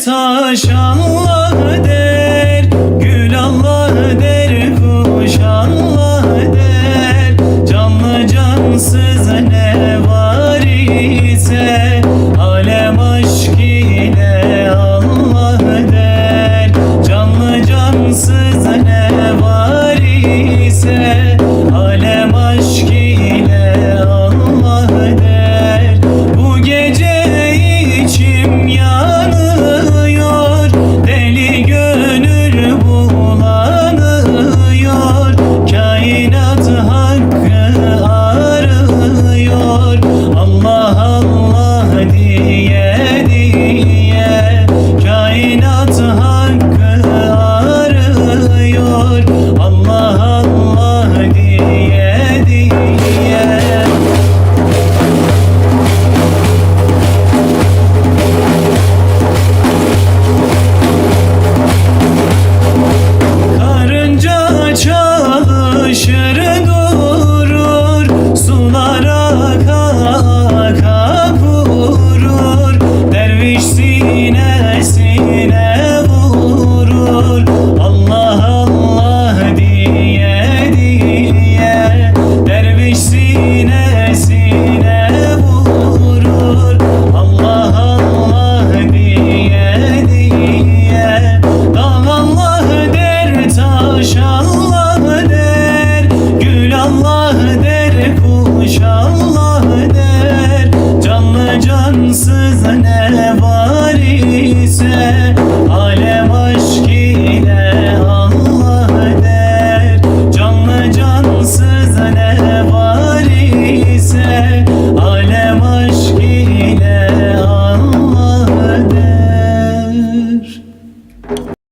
Taş Allah der, gül Allah der, kuş Allah der. Canlı cansız ne var ise alem aşk ile Allah der. Canlı cansız ne var ise alem aşk ile Allah der. Bu gece içim yanıyor, deli gönül bulanıyor, kainat hakkı arıyor, Allah Allah diye diye, kainat hakkı arıyor, Allah Allah diye diye. Çalışır durur, sular aka aka vurur, derviş sinesine vurur, Allah Allah diye diye, derviş sinesine vurur, Allah Allah diye diye. Dağ Allah der, taş Allah der, gül Allah